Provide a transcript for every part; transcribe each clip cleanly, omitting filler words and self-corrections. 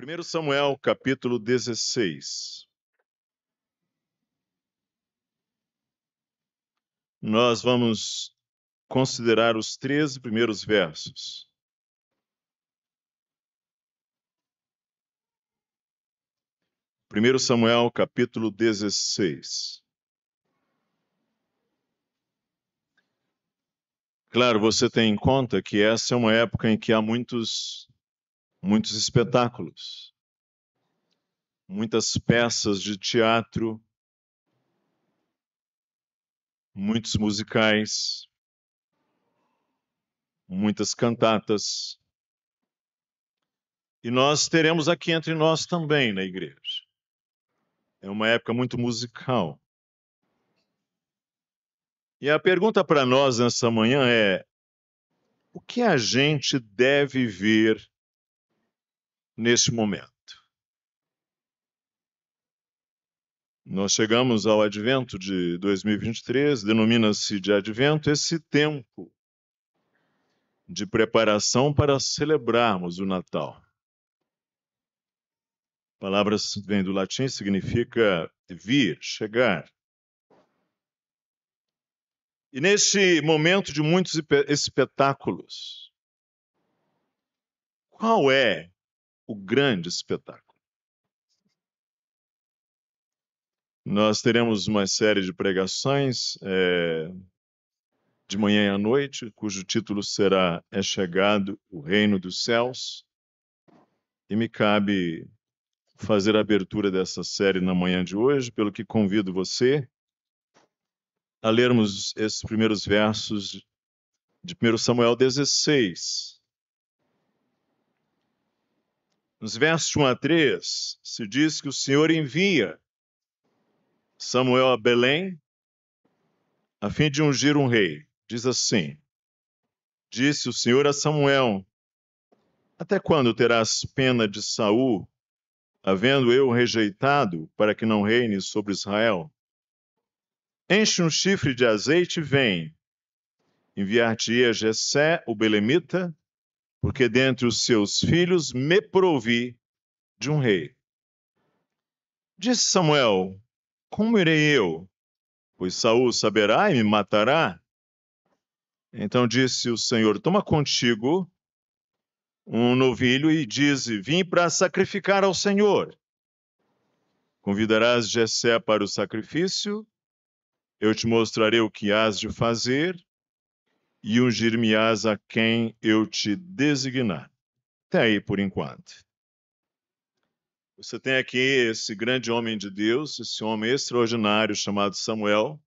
1 Samuel, capítulo 16. Nós vamos considerar os 13 primeiros versos. Primeiro Samuel, capítulo 16. Claro, você tem em conta que essa é uma época em que há muitos espetáculos, muitas peças de teatro, muitos musicais, muitas cantatas. E nós teremos aqui entre nós também na igreja. É uma época muito musical. E a pergunta para nós nessa manhã é: o que a gente deve ver neste momento? Nós chegamos ao Advento de 2023, denomina-se de Advento esse tempo de preparação para celebrarmos o Natal. A palavra vem do latim, significa vir, chegar. E neste momento de muitos espetáculos, qual é o grande espetáculo? Nós teremos uma série de pregações de manhã e à noite, cujo título será É Chegado o Reino dos Céus. E me cabe fazer a abertura dessa série na manhã de hoje, pelo que convido você a lermos esses primeiros versos de 1 Samuel 16. Nos versos 1 a 3, se diz que o Senhor envia Samuel a Belém a fim de ungir um rei. Diz assim: disse o Senhor a Samuel: até quando terás pena de Saul, havendo eu rejeitado, para que não reine sobre Israel? Enche um chifre de azeite e vem. Enviar-te-ia Jessé, o belemita, porque dentre os seus filhos me provi de um rei. Disse Samuel: como irei eu? Pois Saul saberá e me matará. Então disse o Senhor: toma contigo um novilho e dize: vim para sacrificar ao Senhor. Convidarás Jessé para o sacrifício, eu te mostrarei o que hás de fazer, e ungir-me-ás a quem eu te designar. Até aí por enquanto. Você tem aqui esse grande homem de Deus, esse homem extraordinário chamado Samuel,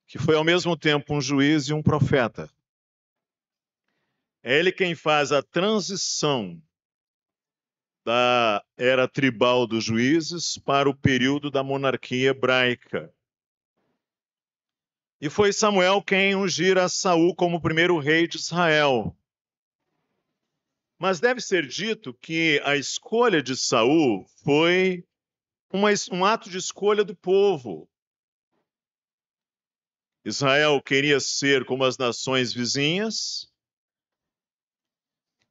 que foi ao mesmo tempo um juiz e um profeta. É ele quem faz a transição da era tribal dos juízes para o período da monarquia hebraica. E foi Samuel quem ungira a Saul como primeiro rei de Israel. Mas deve ser dito que a escolha de Saul foi um ato de escolha do povo. Israel queria ser como as nações vizinhas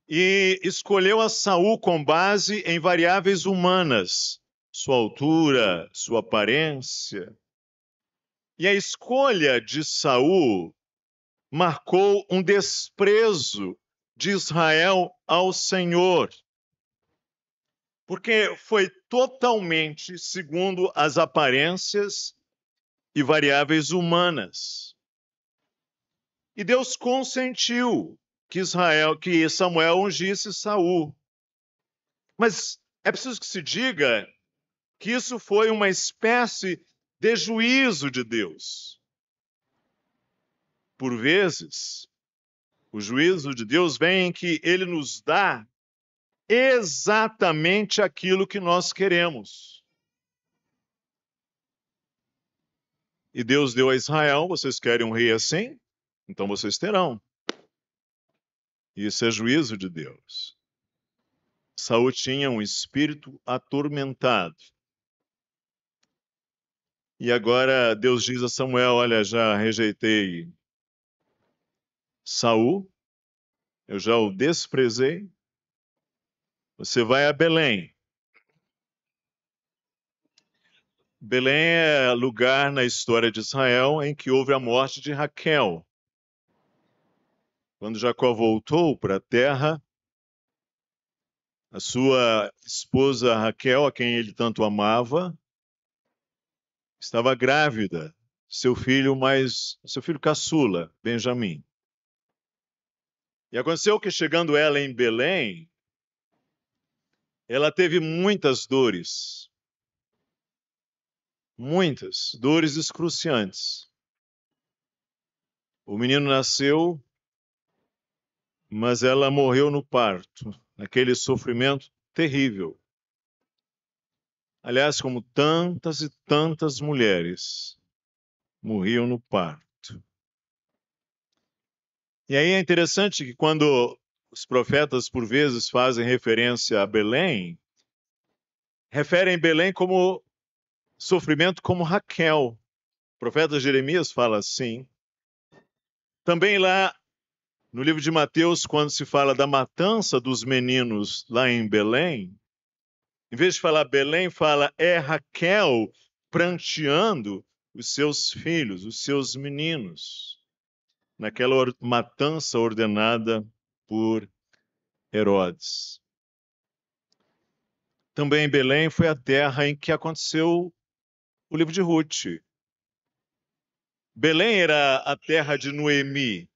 e escolheu a Saul com base em variáveis humanas, sua altura, sua aparência. E a escolha de Saul marcou um desprezo de Israel ao Senhor, porque foi totalmente segundo as aparências e variáveis humanas. E Deus consentiu que Samuel ungisse Saul. Mas é preciso que se diga que isso foi uma espécie de juízo de Deus. Por vezes, o juízo de Deus vem em que ele nos dá exatamente aquilo que nós queremos. E Deus deu a Israel: vocês querem um rei assim? Então vocês terão. Isso é juízo de Deus. Saul tinha um espírito atormentado. E agora Deus diz a Samuel: olha, já rejeitei Saul, eu já o desprezei, Você vai a Belém. Belém é lugar na história de Israel em que houve a morte de Raquel. Quando Jacó voltou para a terra, a sua esposa Raquel, a quem ele tanto amava, estava grávida, seu filho caçula, Benjamim. E aconteceu que, chegando ela em Belém, ela teve muitas dores excruciantes. O menino nasceu, mas ela morreu no parto, naquele sofrimento terrível. Aliás, como tantas e tantas mulheres morriam no parto. E aí é interessante que quando os profetas, por vezes, fazem referência a Belém, referem Belém como sofrimento como Raquel. O profeta Jeremias fala assim. Também lá no livro de Mateus, quando se fala da matança dos meninos lá em Belém, em vez de falar Belém, fala é Raquel pranteando os seus filhos, os seus meninos, naquela matança ordenada por Herodes. Também Belém foi a terra em que aconteceu o livro de Ruth. Belém era a terra de Noemi.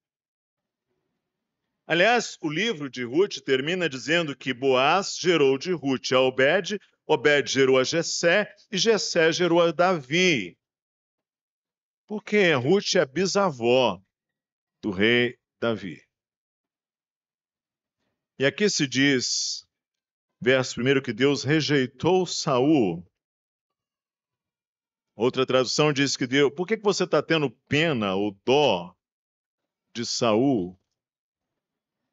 Aliás, o livro de Ruth termina dizendo que Boaz gerou de Ruth a Obed, Obed gerou a Jessé e Jessé gerou a Davi. Porque Ruth é bisavó do rei Davi. E aqui se diz, verso 1, que Deus rejeitou Saul. Outra tradução diz que Deus, por que você está tendo pena ou dó de Saul?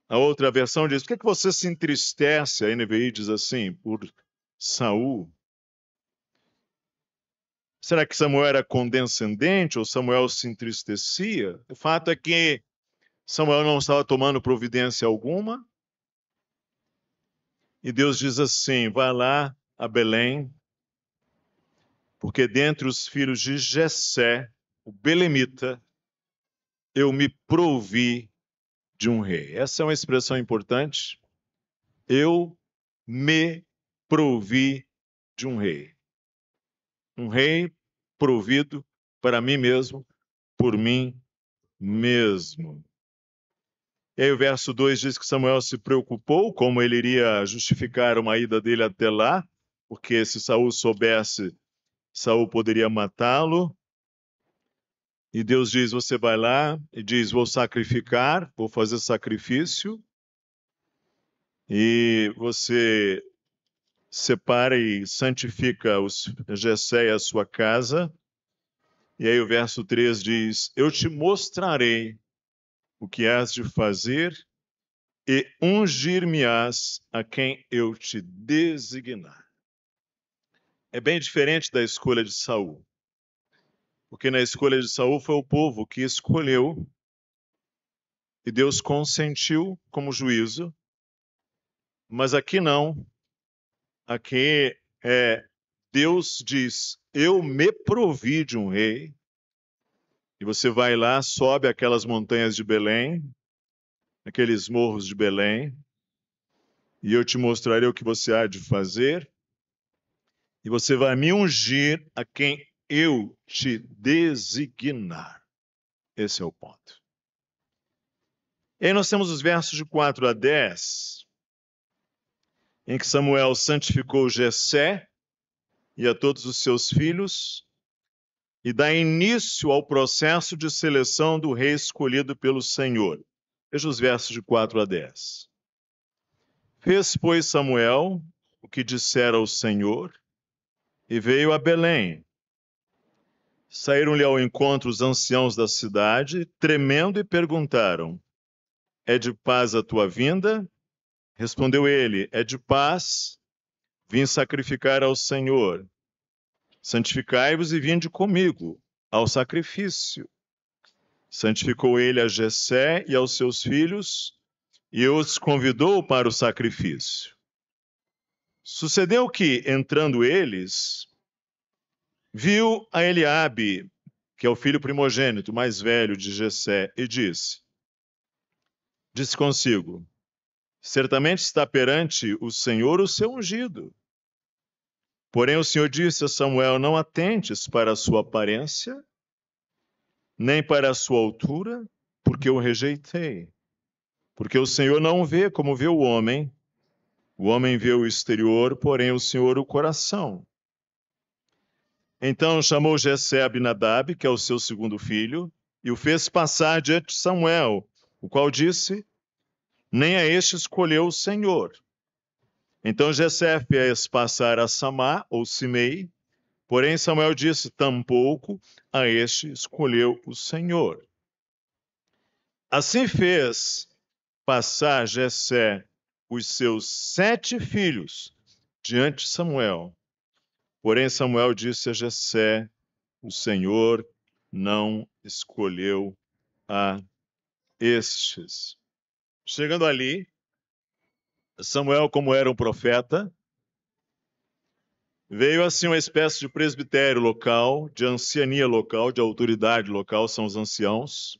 A outra versão diz, por que você se entristece? A NVI diz assim, por Saul. Será que Samuel era condescendente ou Samuel se entristecia? O fato é que Samuel não estava tomando providência alguma. E Deus diz assim, vai lá a Belém, porque dentre os filhos de Jessé, o belemita, eu me provi de um rei. Essa é uma expressão importante. Eu me provi de um rei. Um rei provido para mim mesmo, por mim mesmo. E aí o verso 2 diz que Samuel se preocupou como ele iria justificar uma ida dele até lá, porque se Saul soubesse, Saul poderia matá-lo. E Deus diz, você vai lá, e diz, vou sacrificar, vou fazer sacrifício, e você separa e santifica Jessé e a sua casa. E aí o verso 3 diz, eu te mostrarei o que has de fazer e ungir-me-ás a quem eu te designar. É bem diferente da escolha de Saul. Porque na escolha de Saul foi o povo que escolheu e Deus consentiu como juízo. Mas aqui não. Aqui Deus diz, eu me provi de um rei. E você vai lá, sobe aquelas montanhas de Belém, aqueles morros de Belém, e eu te mostrarei o que você há de fazer. E você vai me ungir a quem eu te designar. Esse é o ponto. E aí nós temos os versos de 4 a 10, em que Samuel santificou Jessé e a todos os seus filhos, e dá início ao processo de seleção do rei escolhido pelo Senhor. Veja os versos de 4 a 10. Fez, pois, Samuel o que dissera o Senhor, e veio a Belém. Saíram-lhe ao encontro os anciãos da cidade, tremendo, e perguntaram, é de paz a tua vinda? Respondeu ele, é de paz, vim sacrificar ao Senhor. Santificai-vos e vinde comigo ao sacrifício. Santificou ele a Jessé e aos seus filhos, e os convidou para o sacrifício. Sucedeu que, entrando eles, viu a Eliabe, que é o filho primogênito, mais velho de Jessé, e disse consigo: certamente está perante o Senhor o seu ungido. Porém o Senhor disse a Samuel: não atentes para a sua aparência, nem para a sua altura, porque o rejeitei. Porque o Senhor não vê como vê o homem vê o exterior, porém o Senhor o coração. Então chamou Jessé Abinadab, que é o seu segundo filho, e o fez passar diante de Samuel, o qual disse: nem a este escolheu o Senhor. Então Jessé fez passar a Samá, ou Simei, porém Samuel disse: tampouco a este escolheu o Senhor. Assim fez passar Jessé os seus 7 filhos diante de Samuel. Porém Samuel disse a Jessé: o Senhor não escolheu a estes. Chegando ali, Samuel, como era um profeta, veio assim uma espécie de presbitério local, de anciania local, de autoridade local, são os anciãos.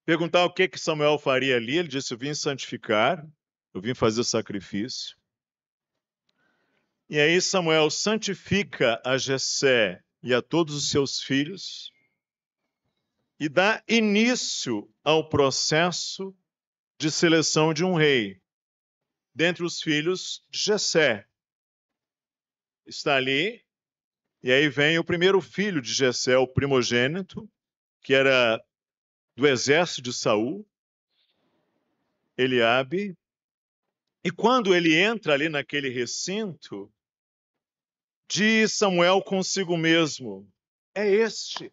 Perguntar o que Samuel faria ali, ele disse: eu vim santificar, eu vim fazer sacrifício. E aí Samuel santifica a Jessé e a todos os seus filhos e dá início ao processo de seleção de um rei dentre os filhos de Jessé. Está ali, e aí vem o primeiro filho de Jessé, o primogênito, que era do exército de Saul, Eliabe. E quando ele entra ali naquele recinto, diz Samuel consigo mesmo: é este.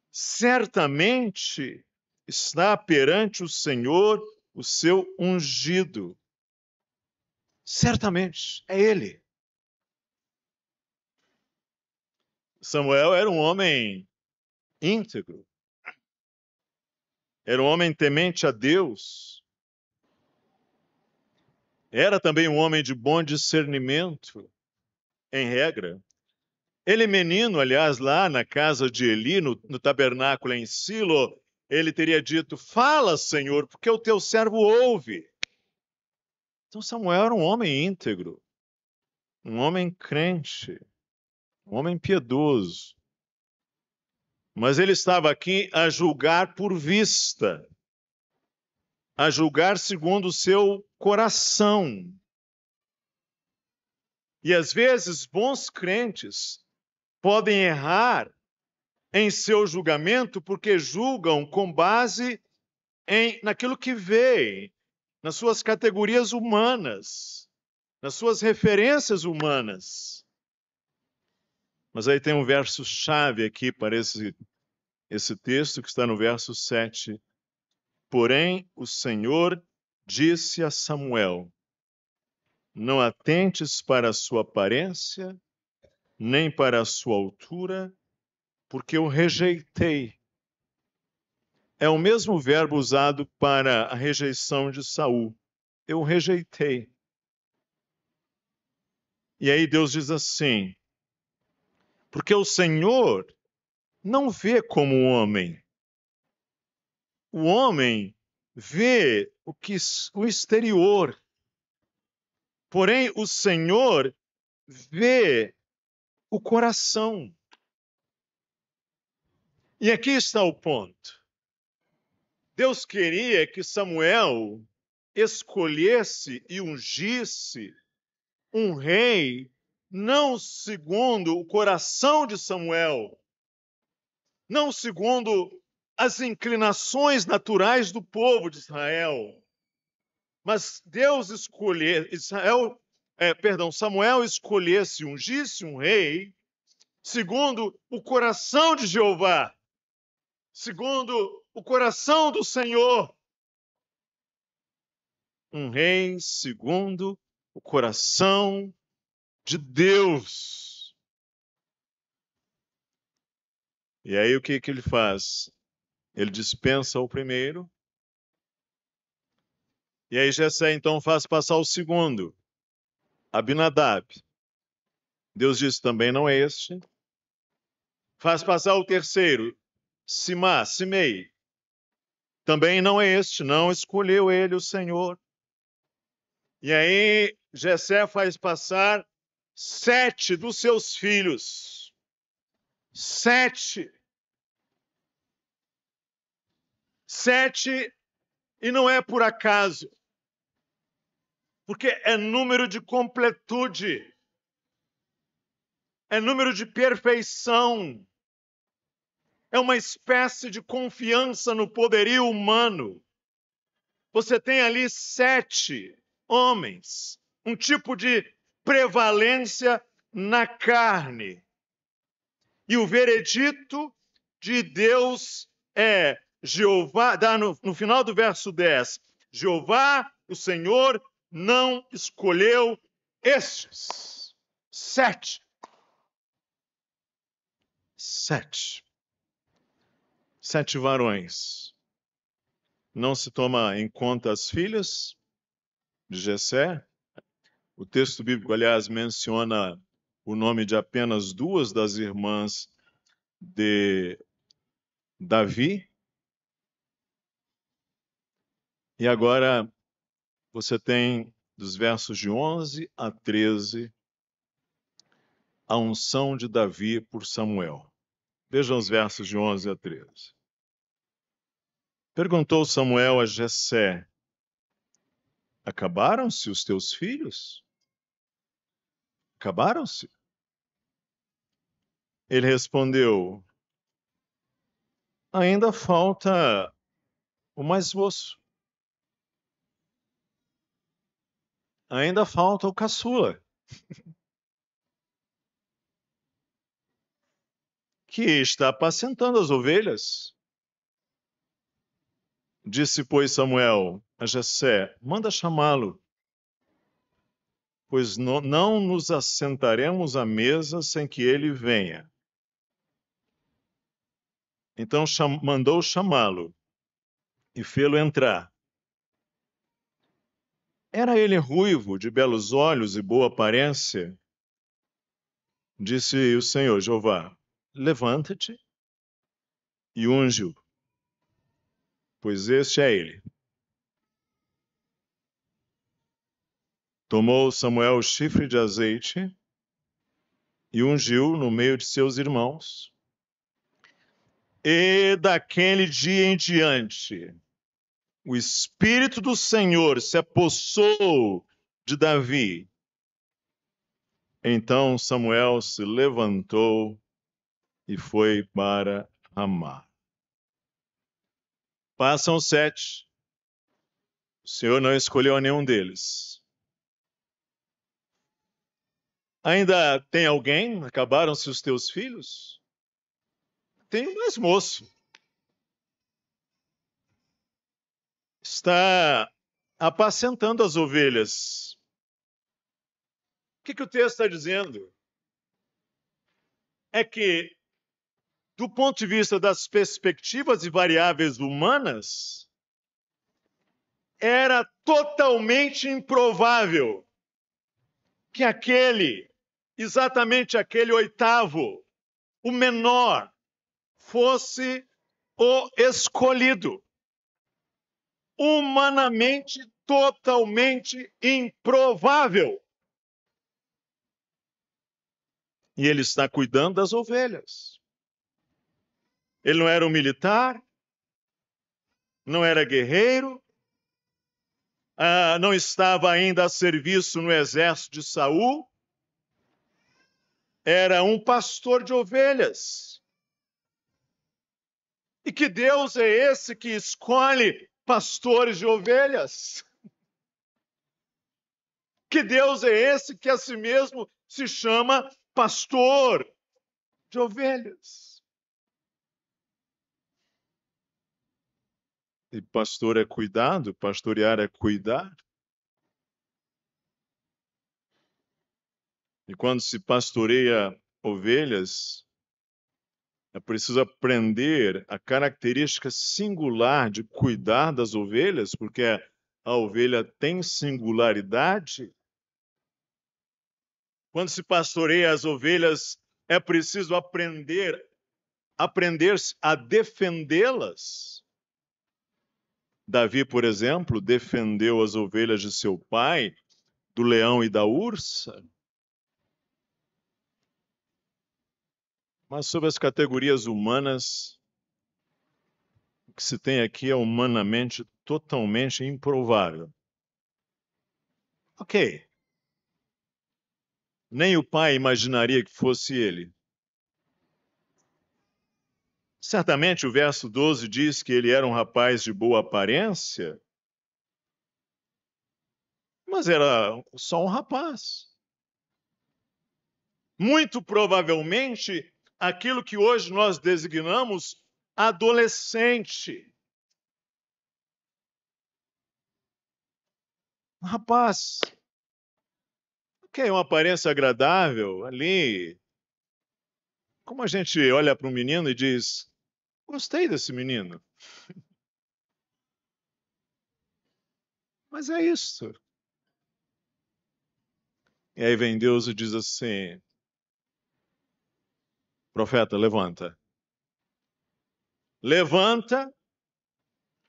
Certamente está perante o Senhor o seu ungido. Certamente, é ele. Samuel era um homem íntegro. Era um homem temente a Deus. Era também um homem de bom discernimento, em regra. Ele menino, aliás, lá na casa de Eli, no tabernáculo em Silo, ele teria dito: fala, Senhor, porque o teu servo ouve. Então Samuel era um homem íntegro, um homem crente, um homem piedoso. Mas ele estava aqui a julgar por vista, a julgar segundo o seu coração. E às vezes bons crentes podem errar em seu julgamento porque julgam com base naquilo que veem, nas suas categorias humanas, nas suas referências humanas. Mas aí tem um verso-chave aqui para esse texto, que está no verso 7. Porém, o Senhor disse a Samuel: não atentes para a sua aparência, nem para a sua altura, porque eu rejeitei. É o mesmo verbo usado para a rejeição de Saul. Eu rejeitei. E aí Deus diz assim: porque o Senhor não vê como o homem. O homem vê o exterior. Porém, o Senhor vê o coração. E aqui está o ponto. Deus queria que Samuel escolhesse e ungisse um rei não segundo o coração de Samuel, não segundo as inclinações naturais do povo de Israel, mas Samuel escolhesse, ungisse um rei segundo o coração de Jeová, segundo o coração do Senhor. Um rei segundo o coração de Deus. E aí o que ele faz? Ele dispensa o primeiro. E aí Jessé então faz passar o segundo. Abinadab. Deus disse, também não é este. Faz passar o terceiro, Simei. Também não é este, não escolheu ele o Senhor. E aí, Jessé faz passar 7 dos seus filhos. 7. 7, e não é por acaso, porque é número de completude, é número de perfeição, é uma espécie de confiança no poderio humano. Você tem ali 7 homens, um tipo de prevalência na carne. E o veredito de Deus é Jeová, dá no final do verso 10, Jeová, o Senhor, não escolheu estes 7. 7 varões. Não se toma em conta as filhas de Jessé. O texto bíblico, aliás, menciona o nome de apenas 2 das irmãs de Davi. E agora você tem, dos versos de 11 a 13, a unção de Davi por Samuel. Vejam os versos de 11 a 13. Perguntou Samuel a Jessé, acabaram-se os teus filhos? Acabaram-se? Ele respondeu, ainda falta o mais moço. Ainda falta o caçula, que está apacentando as ovelhas. Disse, pois, Samuel a Jessé, manda chamá-lo, pois não nos assentaremos à mesa sem que ele venha. Então mandou chamá-lo e fê-lo entrar. Era ele ruivo, de belos olhos e boa aparência? Disse o Senhor Jeová, levanta-te e unge-o, pois este é ele. Tomou Samuel o chifre de azeite e ungiu no meio de seus irmãos. E daquele dia em diante, o Espírito do Senhor se apossou de Davi. Então Samuel se levantou e foi para Ramá. Passam 7. O Senhor não escolheu nenhum deles. Ainda tem alguém? Acabaram-se os teus filhos? Tem um mais moço. Está apacentando as ovelhas. O que o texto está dizendo? É que, do ponto de vista das perspectivas e variáveis humanas, era totalmente improvável que exatamente aquele 8º, o menor, fosse o escolhido. Humanamente, totalmente improvável. E ele está cuidando das ovelhas. Ele não era um militar, não era guerreiro, não estava ainda a serviço no exército de Saul, era um pastor de ovelhas. E que Deus é esse que escolhe pastores de ovelhas? Que Deus é esse que a si mesmo se chama pastor de ovelhas? E pastor é cuidado, pastorear é cuidar. E quando se pastoreia ovelhas, é preciso aprender a característica singular de cuidar das ovelhas, porque a ovelha tem singularidade. Quando se pastoreia as ovelhas, é preciso aprender a defendê-las. Davi, por exemplo, defendeu as ovelhas de seu pai do leão e da ursa. Mas sobre as categorias humanas, o que se tem aqui é humanamente totalmente improvável. Ok. Nem o pai imaginaria que fosse ele. Certamente o verso 12 diz que ele era um rapaz de boa aparência, mas era só um rapaz. Muito provavelmente aquilo que hoje nós designamos adolescente. Um rapaz, ok, uma aparência agradável ali. Como a gente olha para um menino e diz, gostei desse menino. Mas é isso. E aí vem Deus e diz assim, profeta, levanta. Levanta,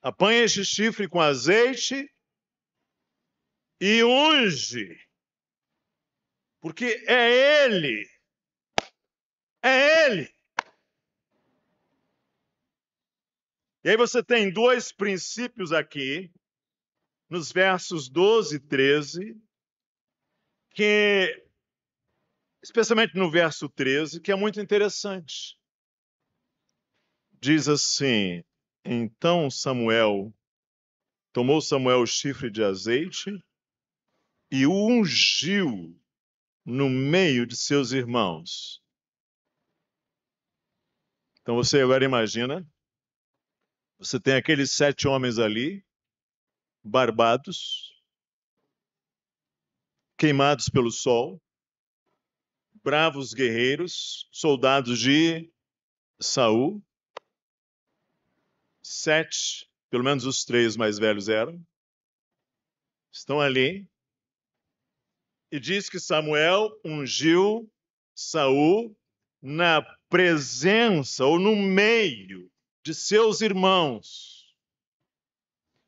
apanha este chifre com azeite e unge. Porque é ele. É ele. E aí você tem dois princípios aqui, nos versos 12 e 13, que, especialmente no verso 13, que é muito interessante. Diz assim, então tomou Samuel o chifre de azeite e o ungiu no meio de seus irmãos. Então você agora imagina, você tem aqueles 7 homens ali, barbados, queimados pelo sol, bravos guerreiros, soldados de Saul. 7, pelo menos os 3 mais velhos eram, estão ali. E diz que Samuel ungiu Saul na presença ou no meio de seus irmãos.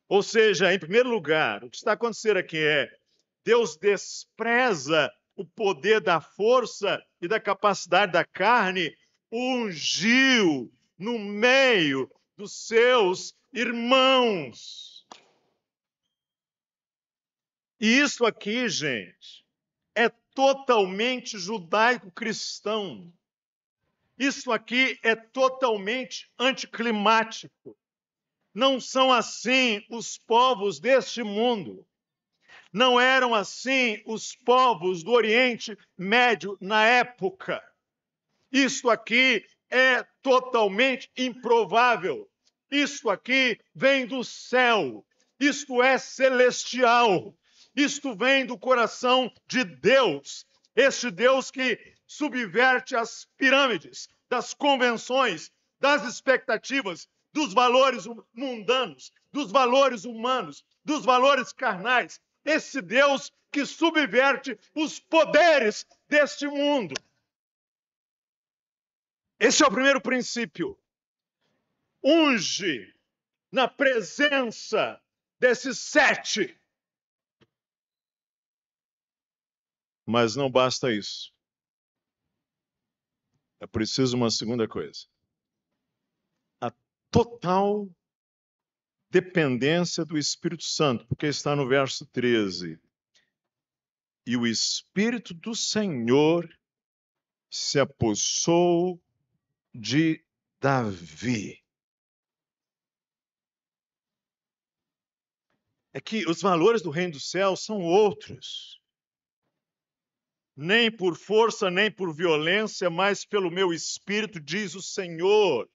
Ou seja, em primeiro lugar, o que está acontecendo aqui é Deus despreza o poder da força e da capacidade da carne, ungiu no meio dos seus irmãos. E isso aqui, gente, é totalmente judaico-cristão. Isso aqui é totalmente anticlimático. Não são assim os povos deste mundo. Não eram assim os povos do Oriente Médio na época. Isto aqui é totalmente improvável. Isto aqui vem do céu. Isto é celestial. Isto vem do coração de Deus. Este Deus que subverte as pirâmides, das convenções, das expectativas, dos valores mundanos, dos valores humanos, dos valores carnais. Esse Deus que subverte os poderes deste mundo. Esse é o primeiro princípio. Unge na presença desses 7. Mas não basta isso. É preciso uma segunda coisa. A total dependência do Espírito Santo, porque está no verso 13. E o Espírito do Senhor se apossou de Davi. É que os valores do reino do céu são outros. Nem por força, nem por violência, mas pelo meu espírito, diz o Senhor.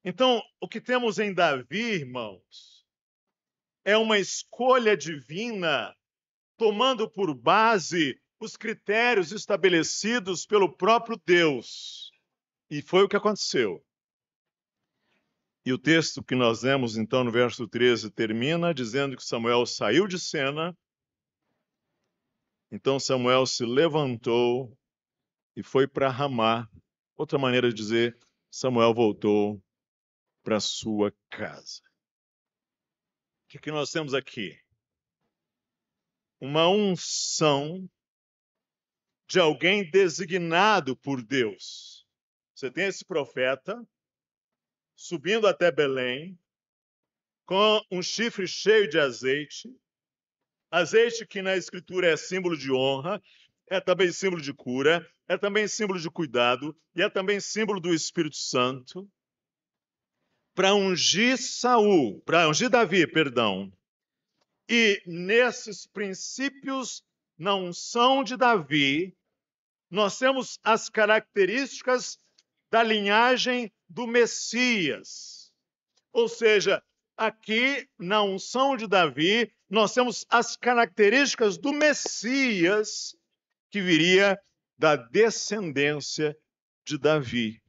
Então, o que temos em Davi, irmãos, é uma escolha divina, tomando por base os critérios estabelecidos pelo próprio Deus. E foi o que aconteceu. E o texto que nós lemos, então, no verso 13, termina dizendo que Samuel saiu de cena Então Samuel se levantou e foi para Ramá. Outra maneira de dizer, Samuel voltou para sua casa. O que nós temos aqui? Uma unção de alguém designado por Deus. Você tem esse profeta subindo até Belém, com um chifre cheio de azeite, azeite que na Escritura é símbolo de honra, é também símbolo de cura, é também símbolo de cuidado, e é também símbolo do Espírito Santo, para ungir Davi, perdão. E nesses princípios, na unção de Davi, nós temos as características da linhagem do Messias. Ou seja, aqui na unção de Davi, nós temos as características do Messias que viria da descendência de Davi.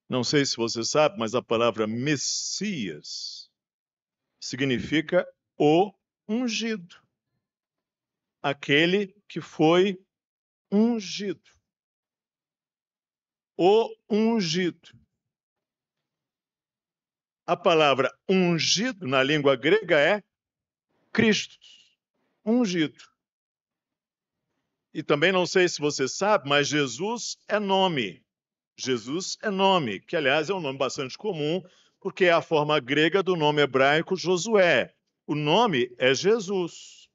Não sei se você sabe, mas a palavra Messias significa o ungido. Aquele que foi ungido. O ungido. A palavra ungido na língua grega é Christos, ungido. E também não sei se você sabe, mas Jesus é nome. Jesus é nome, que aliás é um nome bastante comum, porque é a forma grega do nome hebraico Josué. O nome é Jesus.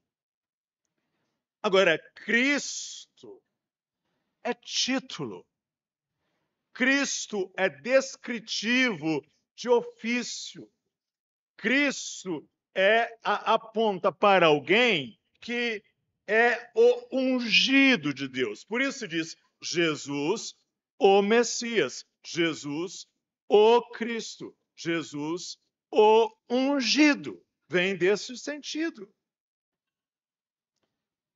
Agora, Cristo é título. Cristo é descritivo de ofício. Cristo aponta para alguém que é o ungido de Deus. Por isso se diz Jesus, o Messias. Jesus, o Cristo. Jesus, o ungido. Vem desse sentido.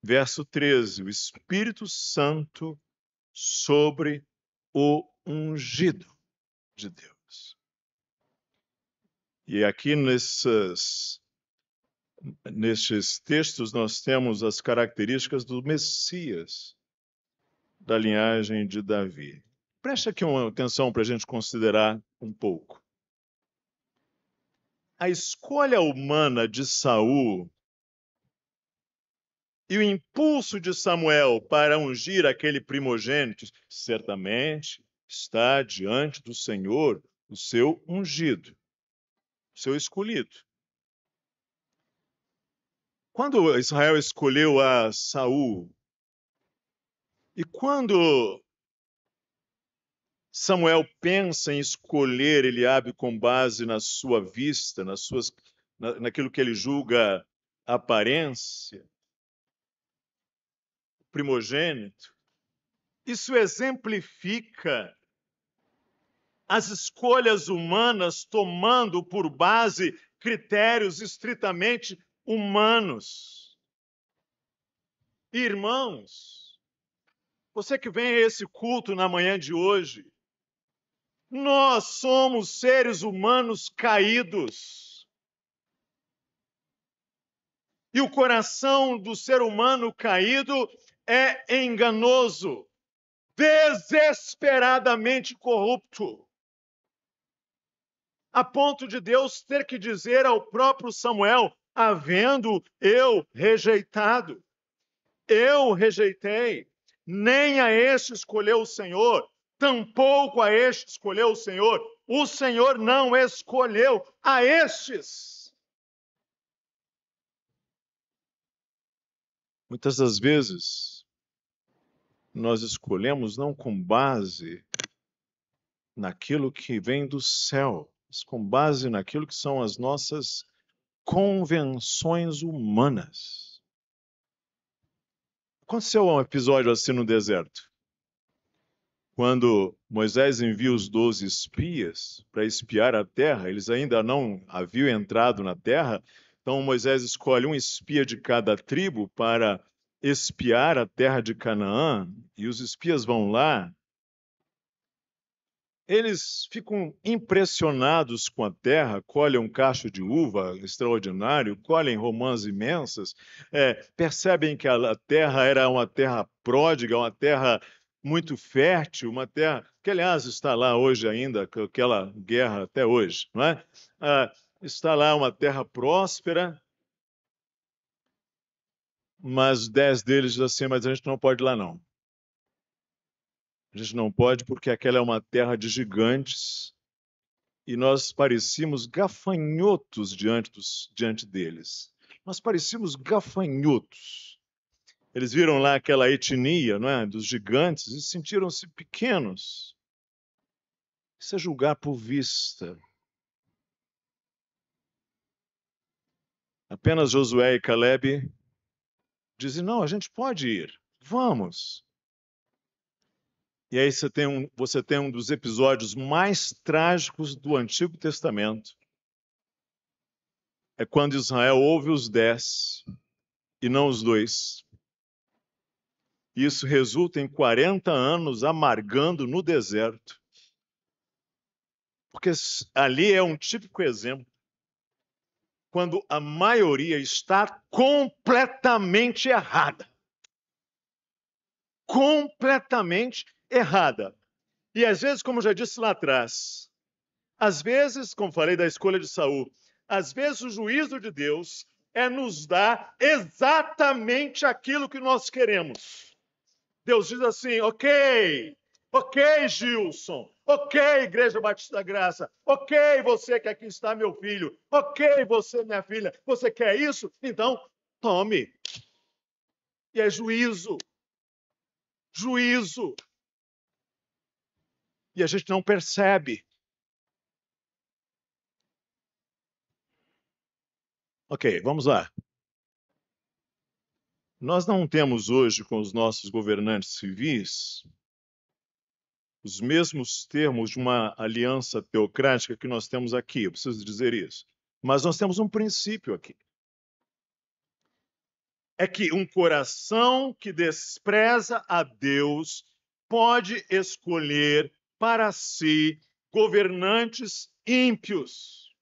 Verso 13. O Espírito Santo sobre o ungido de Deus. E aqui nestes textos nós temos as características do Messias, da linhagem de Davi. Preste aqui uma atenção para a gente considerar um pouco. A escolha humana de Saul e o impulso de Samuel para ungir aquele primogênito, certamente está diante do Senhor, o seu ungido, o seu escolhido. Quando Israel escolheu a Saul, e quando Samuel pensa em escolher Eliabe com base na sua vista, naquilo que ele julga aparência, primogênito, isso exemplifica as escolhas humanas tomando por base critérios estritamente humanos. Irmãos, você que vem a esse culto na manhã de hoje, nós somos seres humanos caídos. E o coração do ser humano caído é enganoso, desesperadamente corrupto, a ponto de Deus ter que dizer ao próprio Samuel, havendo eu rejeitado, eu rejeitei, nem a este escolheu o Senhor, tampouco a este escolheu o Senhor não escolheu a estes. Muitas das vezes, nós escolhemos não com base naquilo que vem do céu, mas com base naquilo que são as nossas convenções humanas. Aconteceu um episódio assim no deserto. Quando Moisés envia os 12 espias para espiar a terra, eles ainda não haviam entrado na terra, então Moisés escolhe um espia de cada tribo para espiar a terra de Canaã, e os espias vão lá eles ficam impressionados com a terra, colhem um cacho de uva extraordinário, colhem romãs imensas, percebem que a terra era uma terra pródiga, uma terra muito fértil, uma terra que, aliás, está lá hoje ainda, com aquela guerra até hoje, não é? Está lá uma terra próspera, mas 10 deles dizem assim, mas a gente não pode ir lá não. A gente não pode porque aquela é uma terra de gigantes, e nós parecíamos gafanhotos diante deles. Nós parecíamos gafanhotos. Eles viram lá aquela etnia, não é, dos gigantes e sentiram-se pequenos. Isso é julgar por vista. Apenas Josué e Caleb dizem, não, a gente pode ir, vamos. E aí você tem um dos episódios mais trágicos do Antigo Testamento. É quando Israel ouve os 10 e não os 2. Isso resulta em 40 anos amargando no deserto. Porque ali é um típico exemplo. Quando a maioria está completamente errada. Completamente errada. E às vezes, como eu já disse lá atrás, às vezes, como falei da escolha de Saul, às vezes o juízo de Deus é nos dar exatamente aquilo que nós queremos. Deus diz assim, ok, Gilson, ok, Igreja Batista da Graça, ok, você que aqui está, meu filho, ok, você, minha filha, você quer isso? Então, tome. E é juízo. Juízo. E a gente não percebe. Ok, vamos lá. Nós não temos hoje com os nossos governantes civis os mesmos termos de uma aliança teocrática que nós temos aqui, eu preciso dizer isso. Mas nós temos um princípio aqui. É que um coração que despreza a Deus pode escolher para si governantes ímpios.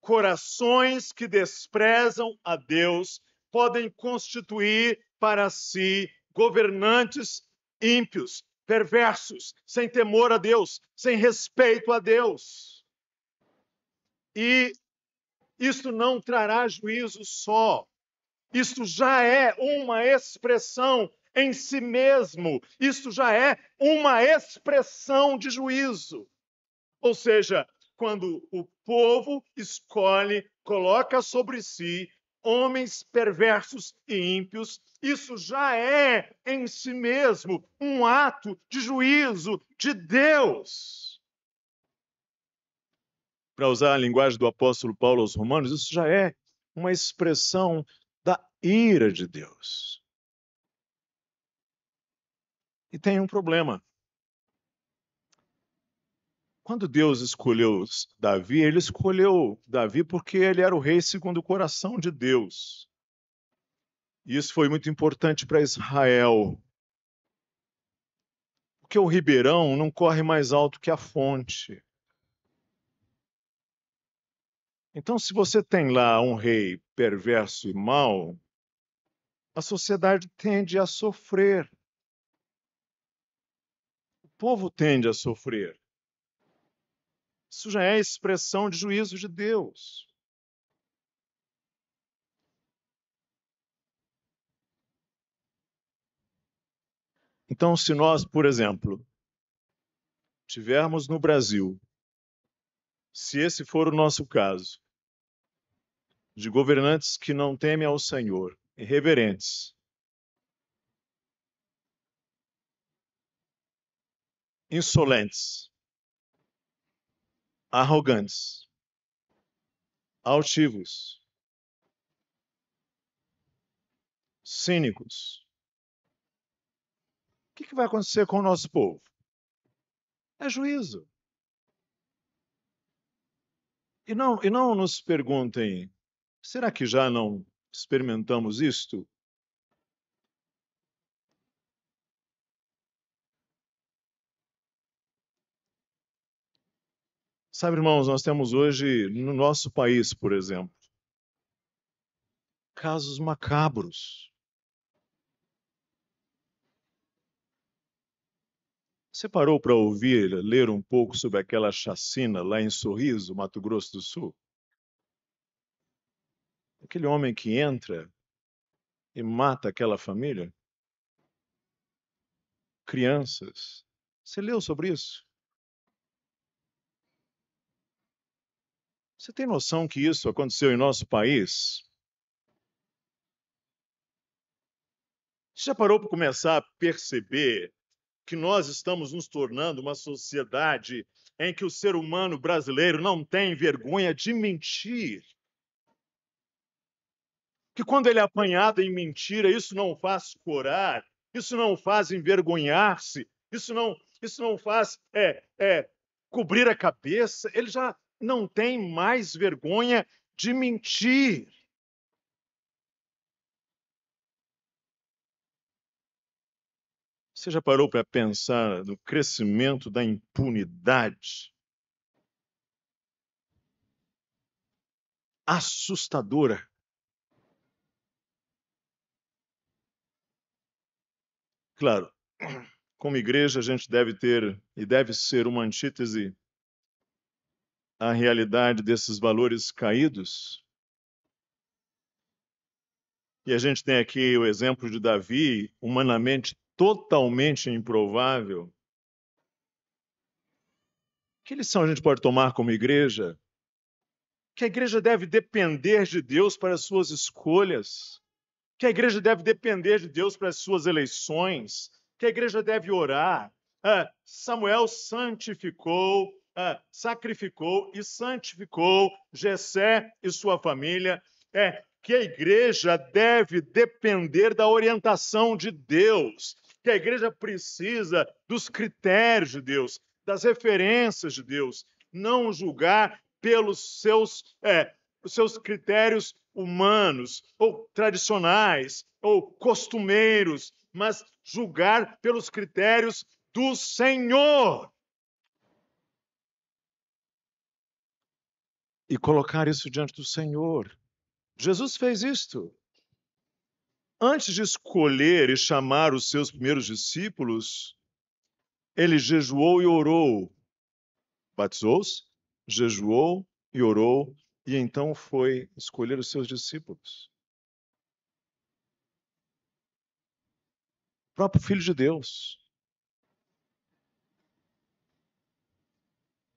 Corações que desprezam a Deus podem constituir para si governantes ímpios, perversos, sem temor a Deus, sem respeito a Deus. E isto não trará juízo só. Isto já é uma expressão em si mesmo. Isto já é uma expressão de juízo. Ou seja, quando o povo escolhe, coloca sobre si homens perversos e ímpios, isso já é em si mesmo um ato de juízo de Deus. Para usar a linguagem do apóstolo Paulo aos Romanos, isso já é uma expressão da ira de Deus. E tem um problema. Quando Deus escolheu Davi, ele escolheu Davi porque ele era o rei segundo o coração de Deus. E isso foi muito importante para Israel. Porque o ribeirão não corre mais alto que a fonte. Então, se você tem lá um rei perverso e mau, a sociedade tende a sofrer. O povo tende a sofrer. Isso já é expressão de juízo de Deus. Então, se nós, por exemplo, tivermos no Brasil, se esse for o nosso caso, de governantes que não temem ao Senhor, irreverentes, insolentes, arrogantes, altivos, cínicos, o que vai acontecer com o nosso povo? É juízo. E não nos perguntem, será que já não experimentamos isto? Sabe, irmãos, nós temos hoje, no nosso país, por exemplo, casos macabros. Você parou para ouvir, ler um pouco sobre aquela chacina lá em Sorriso, Mato Grosso do Sul? Aquele homem que entra e mata aquela família? Crianças. Você leu sobre isso? Você tem noção que isso aconteceu em nosso país? Você já parou para começar a perceber que nós estamos nos tornando uma sociedade em que o ser humano brasileiro não tem vergonha de mentir? Que quando ele é apanhado em mentira, isso não o faz corar, isso não o faz envergonhar-se, isso não faz cobrir a cabeça, ele já não tem mais vergonha de mentir. Você já parou para pensar no crescimento da impunidade? Assustadora. Claro, como igreja, a gente deve ter e deve ser uma antítese à realidade desses valores caídos. E a gente tem aqui o exemplo de Davi, humanamente totalmente improvável. Que lição a gente pode tomar como igreja? Que a igreja deve depender de Deus para as suas escolhas, que a igreja deve depender de Deus para as suas eleições, que a igreja deve orar. Samuel santificou, sacrificou e santificou Jessé e sua família. Que a igreja deve depender da orientação de Deus, que a igreja precisa dos critérios de Deus, das referências de Deus, não julgar pelos os seus critérios humanos, ou tradicionais, ou costumeiros, mas julgar pelos critérios do Senhor. E colocar isso diante do Senhor. Jesus fez isto. Antes de escolher e chamar os seus primeiros discípulos, ele jejuou e orou. Batizou-se, jejuou e orou, e então foi escolher os seus discípulos. O próprio Filho de Deus.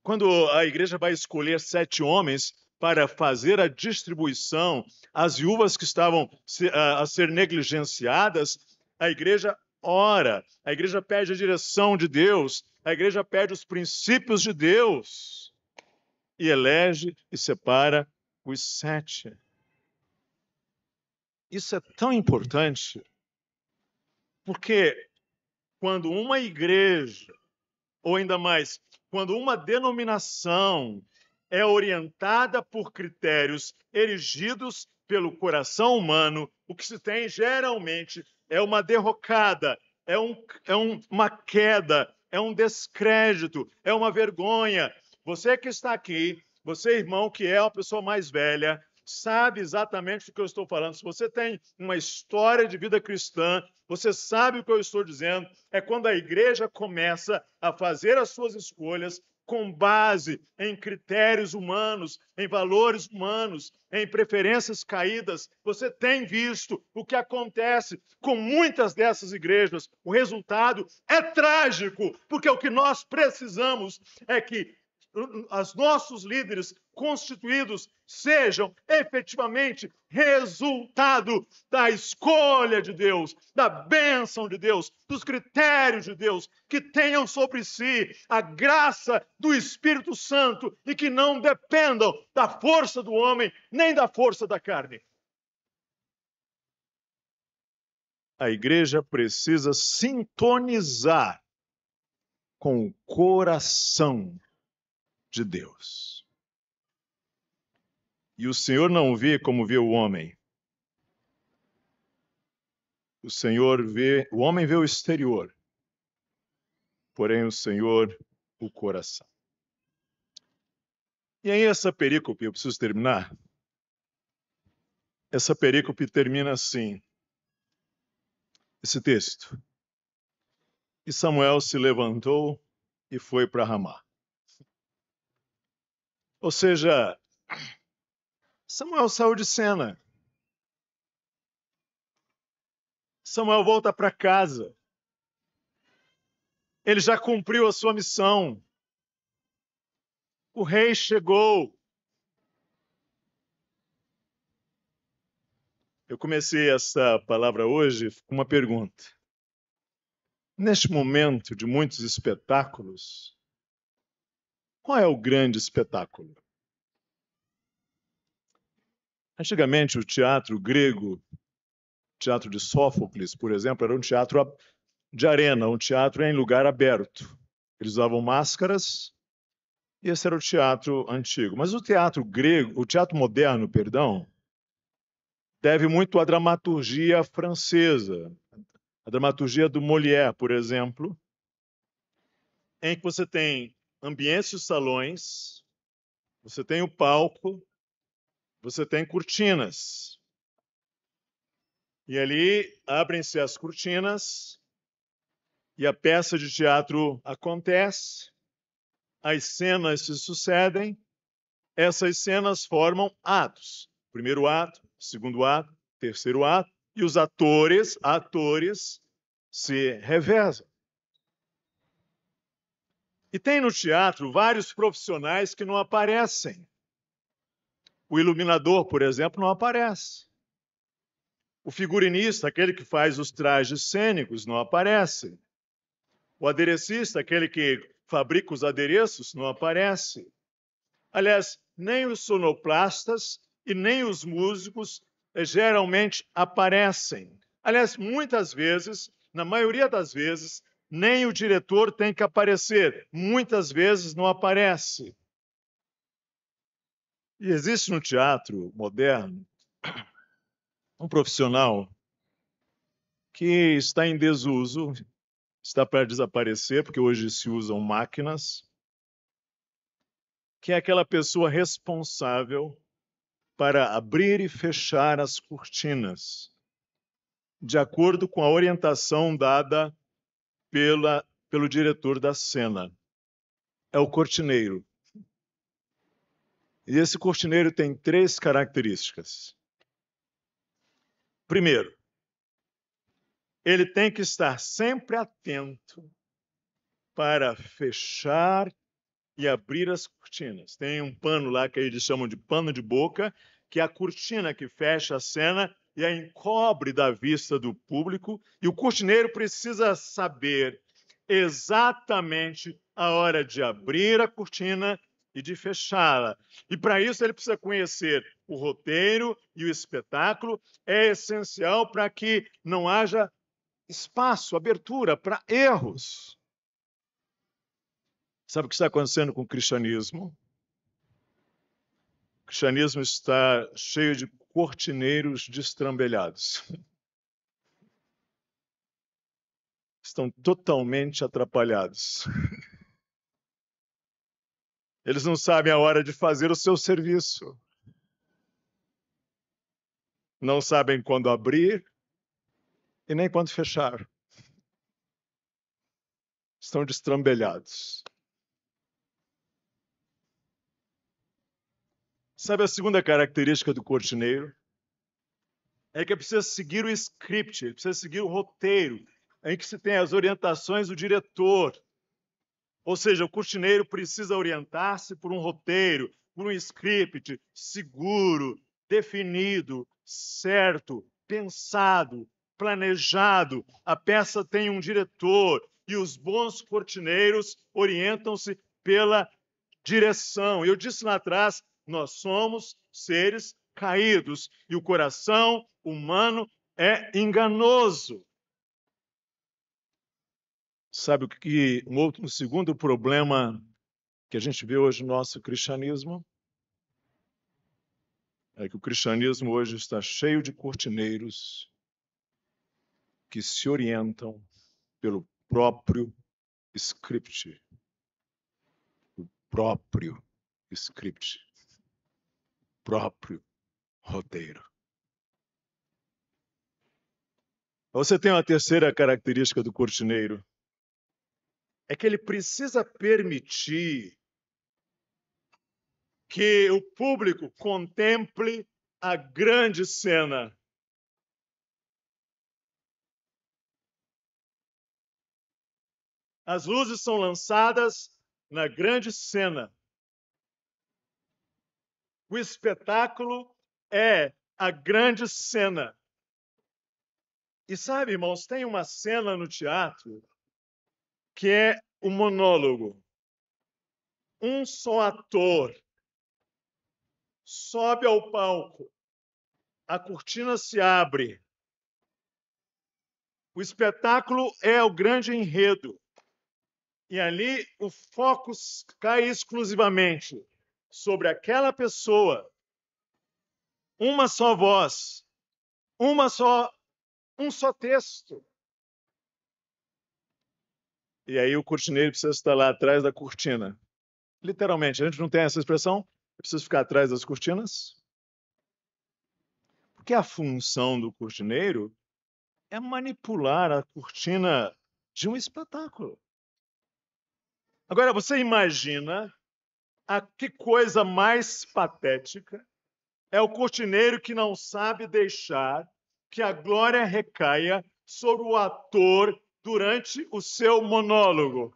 Quando a igreja vai escolher 7 homens para fazer a distribuição às viúvas que estavam a ser negligenciadas, a igreja ora, a igreja pede a direção de Deus, a igreja pede os princípios de Deus e elege e separa os 7. Isso é tão importante, porque quando uma igreja, ou ainda mais, quando uma denominação é orientada por critérios erigidos pelo coração humano, o que se tem geralmente é uma derrocada, uma queda, é um descrédito, é uma vergonha. Você que está aqui, você, irmão, que é uma pessoa mais velha, sabe exatamente do que eu estou falando. Se você tem uma história de vida cristã, você sabe o que eu estou dizendo. É quando a igreja começa a fazer as suas escolhas com base em critérios humanos, em valores humanos, em preferências caídas. Você tem visto o que acontece com muitas dessas igrejas. O resultado é trágico, porque o que nós precisamos é que os nossos líderes constituídos sejam efetivamente resultado da escolha de Deus, da bênção de Deus, dos critérios de Deus, que tenham sobre si a graça do Espírito Santo e que não dependam da força do homem nem da força da carne. A igreja precisa sintonizar com o coração de Deus. E o Senhor não vê como vê o homem. O homem vê o exterior, porém o Senhor o coração. E aí essa perícope, eu preciso terminar. Essa perícope termina assim, esse texto. E Samuel se levantou e foi para Ramá. Ou seja, Samuel saiu de cena. Samuel volta para casa. Ele já cumpriu a sua missão. O rei chegou. Eu comecei essa palavra hoje com uma pergunta. Neste momento de muitos espetáculos, qual é o grande espetáculo? Antigamente, o teatro grego, o teatro de Sófocles, por exemplo, era um teatro de arena, um teatro em lugar aberto. Eles usavam máscaras, e esse era o teatro antigo. Mas o teatro grego, o teatro moderno, perdão, deve muito à dramaturgia francesa, a dramaturgia do Molière, por exemplo, em que você tem ambientes de salões, você tem o palco, você tem cortinas. E ali abrem-se as cortinas e a peça de teatro acontece, as cenas se sucedem, essas cenas formam atos. Primeiro ato, segundo ato, terceiro ato, e os atores se revezam. E tem no teatro vários profissionais que não aparecem. O iluminador, por exemplo, não aparece. O figurinista, aquele que faz os trajes cênicos, não aparece. O aderecista, aquele que fabrica os adereços, não aparece. Aliás, nem os sonoplastas e nem os músicos geralmente aparecem. Aliás, muitas vezes, na maioria das vezes, nem o diretor tem que aparecer. Muitas vezes não aparece. E existe no teatro moderno um profissional que está em desuso, está para desaparecer, porque hoje se usam máquinas, que é aquela pessoa responsável para abrir e fechar as cortinas, de acordo com a orientação dada pelo diretor da cena. É o cortineiro. E esse cortineiro tem 3 características. Primeiro, ele tem que estar sempre atento para fechar e abrir as cortinas. Tem um pano lá que eles chamam de pano de boca, que é a cortina que fecha a cena e a encobre da vista do público, e o cortineiro precisa saber exatamente a hora de abrir a cortina e de fechá-la. E para isso ele precisa conhecer o roteiro e o espetáculo. É essencial para que não haja espaço, abertura para erros. Sabe o que está acontecendo com o cristianismo? O cristianismo está cheio de cortineiros destrambelhados. Estão totalmente atrapalhados. Eles não sabem a hora de fazer o seu serviço. Não sabem quando abrir e nem quando fechar. Estão destrambelhados. Sabe a segunda característica do cortineiro? É que precisa seguir o script, ele precisa seguir o roteiro, em que se tem as orientações do diretor. Ou seja, o cortineiro precisa orientar-se por um roteiro, por um script seguro, definido, certo, pensado, planejado. A peça tem um diretor e os bons cortineiros orientam-se pela direção. Eu disse lá atrás, nós somos seres caídos e o coração humano é enganoso. Sabe o que um segundo problema que a gente vê hoje no nosso cristianismo? É que o cristianismo hoje está cheio de cortineiros que se orientam pelo próprio script. O próprio script, próprio roteiro. Você tem uma terceira característica do cortineiro, é que ele precisa permitir que o público contemple a grande cena. As luzes são lançadas na grande cena. O espetáculo é a grande cena. E sabe, irmãos, tem uma cena no teatro que é o monólogo. Um só ator sobe ao palco, a cortina se abre. O espetáculo é o grande enredo. E ali o foco cai exclusivamente sobre aquela pessoa. Uma só voz, um só texto. E aí o cortineiro precisa estar lá atrás da cortina. Literalmente, a gente não tem essa expressão? Eu preciso ficar atrás das cortinas? Porque a função do cortineiro é manipular a cortina de um espetáculo. Agora, você imagina que coisa mais patética é o cortineiro que não sabe deixar que a glória recaia sobre o ator durante o seu monólogo.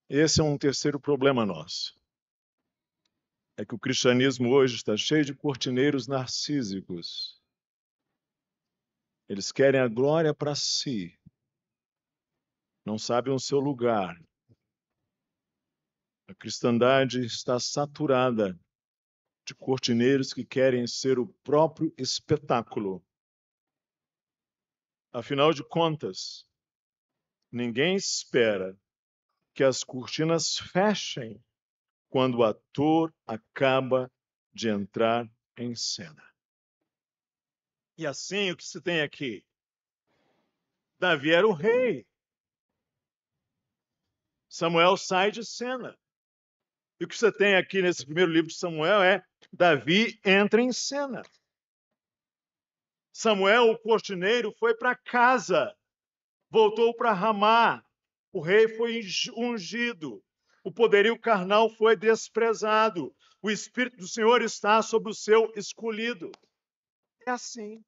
Esse é um terceiro problema nosso. É que o cristianismo hoje está cheio de cortineiros narcísicos. Eles querem a glória para si. Não sabem o seu lugar. A cristandade está saturada de cortineiros que querem ser o próprio espetáculo. Afinal de contas, ninguém espera que as cortinas fechem quando o ator acaba de entrar em cena. E assim, o que se tem aqui? Davi era o rei. Samuel sai de cena. E o que você tem aqui nesse primeiro livro de Samuel é Davi entra em cena. Samuel, o cortineiro, foi para casa, voltou para Ramá. O rei foi ungido. O poderio carnal foi desprezado. O Espírito do Senhor está sobre o seu escolhido. É assim.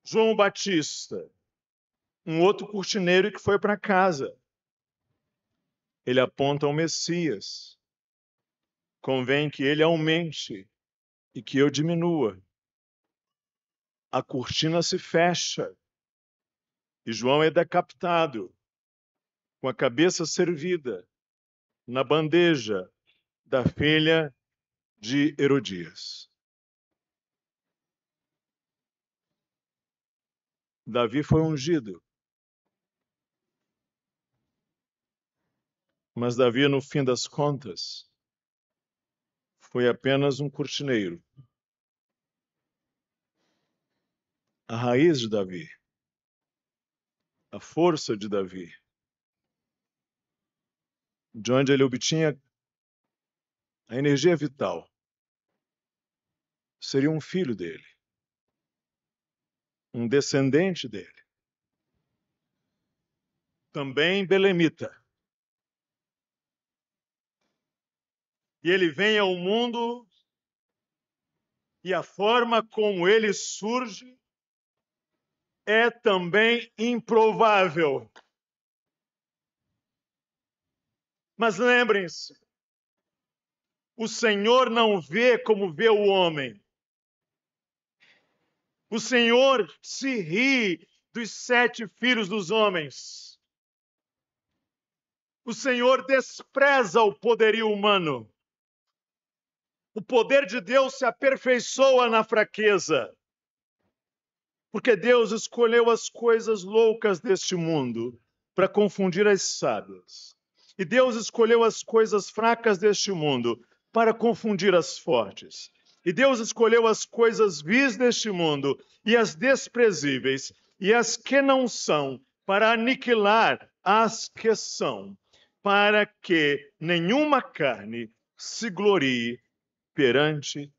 João Batista, um outro cortineiro que foi para casa. Ele aponta ao Messias. Convém que ele aumente e que eu diminua. A cortina se fecha e João é decapitado, com a cabeça servida na bandeja da filha de Herodias. Davi foi ungido, mas Davi, no fim das contas, foi apenas um cortineiro. A raiz de Davi, a força de Davi, de onde ele obtinha a energia vital, seria um filho dele, um descendente dele, também belemita. E ele vem ao mundo e a forma como ele surge é também improvável. Mas lembrem-se, o Senhor não vê como vê o homem. O Senhor se ri dos 7 filhos dos homens. O Senhor despreza o poderio humano. O poder de Deus se aperfeiçoa na fraqueza. Porque Deus escolheu as coisas loucas deste mundo para confundir as sábias. E Deus escolheu as coisas fracas deste mundo para confundir as fortes. E Deus escolheu as coisas vis deste mundo e as desprezíveis e as que não são para aniquilar as que são, para que nenhuma carne se glorie perante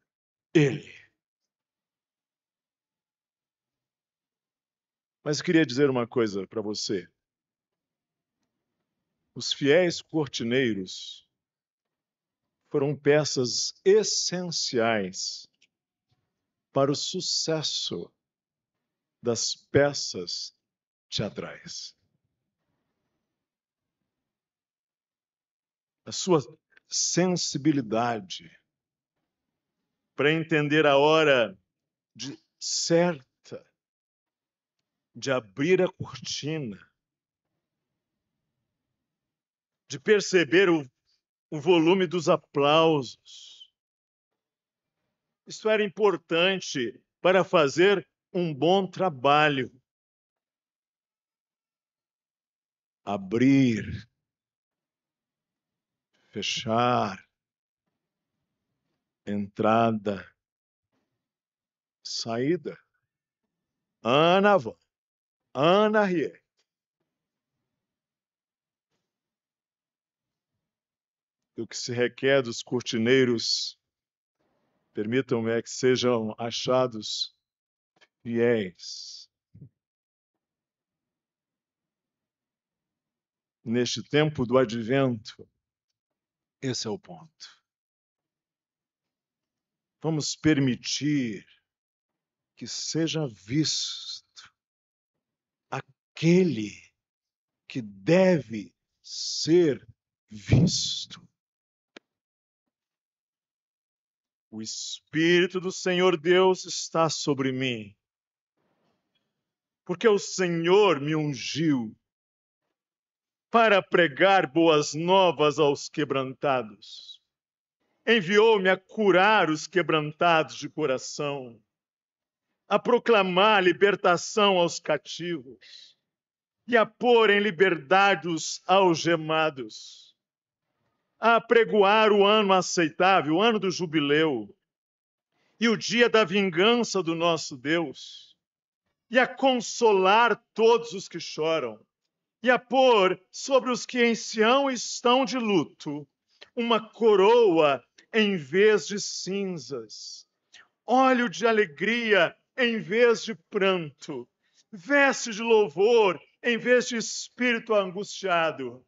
ele. Mas eu queria dizer uma coisa para você. Os fiéis cortineiros foram peças essenciais para o sucesso das peças teatrais. A sua sensibilidade para entender a hora certa de abrir a cortina, de perceber o volume dos aplausos. Isso era importante para fazer um bom trabalho. Abrir, fechar, entrada, saída. Ana Van, Ana Rie. O que se requer dos cortineiros, permitam-me, é que sejam achados fiéis. Neste tempo do advento, esse é o ponto. Vamos permitir que seja visto aquele que deve ser visto. O Espírito do Senhor Deus está sobre mim, porque o Senhor me ungiu para pregar boas novas aos quebrantados. Enviou-me a curar os quebrantados de coração, a proclamar libertação aos cativos e a pôr em liberdade os algemados, a apregoar o ano aceitável, o ano do jubileu, e o dia da vingança do nosso Deus, e a consolar todos os que choram, e a pôr sobre os que em Sião estão de luto uma coroa em vez de cinzas, óleo de alegria em vez de pranto, veste de louvor em vez de espírito angustiado,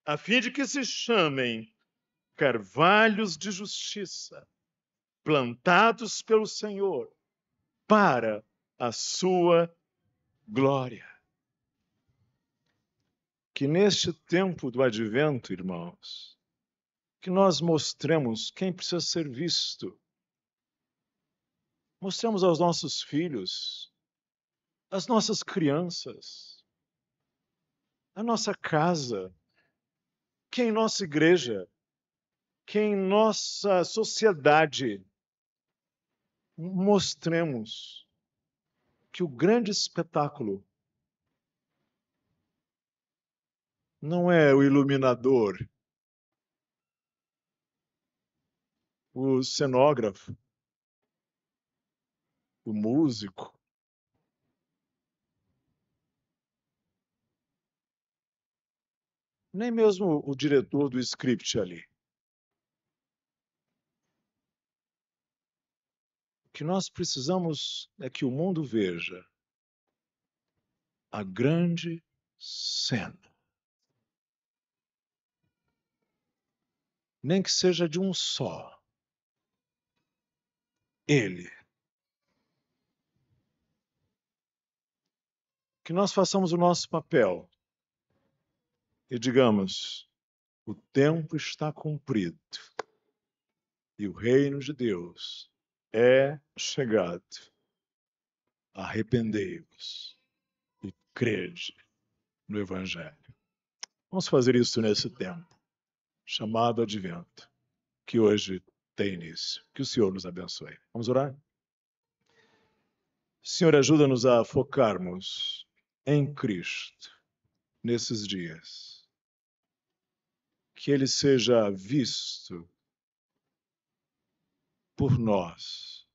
a fim de que se chamem carvalhos de justiça, plantados pelo Senhor, para a sua glória. Que neste tempo do advento, irmãos, que nós mostremos quem precisa ser visto. Mostremos aos nossos filhos, às nossas crianças, a nossa casa, que em nossa igreja, que em nossa sociedade, mostremos que o grande espetáculo não é o iluminador, o cenógrafo, o músico, nem mesmo o diretor do script ali. O que nós precisamos é que o mundo veja a grande cena. Nem que seja de um só. Ele. Que nós façamos o nosso papel e digamos: o tempo está cumprido e o reino de Deus é chegado. Arrependei-vos e crede no Evangelho. Vamos fazer isso nesse tempo, chamado Advento, que hoje tem início. Que o Senhor nos abençoe. Vamos orar? Senhor, ajuda-nos a focarmos em Cristo nesses dias. Que Ele seja visto por nós.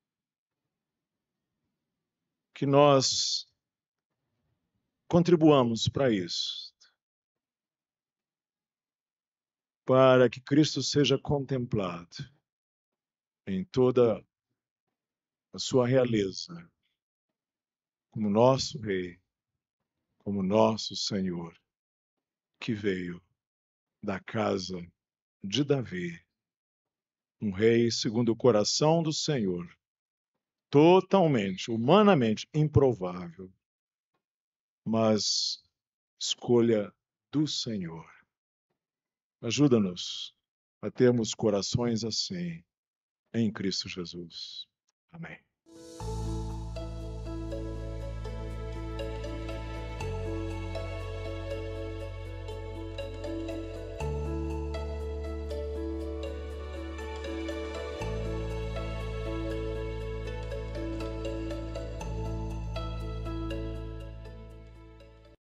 Que nós contribuamos para isso. para que Cristo seja contemplado em toda a sua realeza, como nosso Rei, como nosso Senhor, que veio da casa de Davi, um rei segundo o coração do Senhor, totalmente, humanamente improvável, mas escolha do Senhor. Ajuda-nos a termos corações assim, em Cristo Jesus. Amém.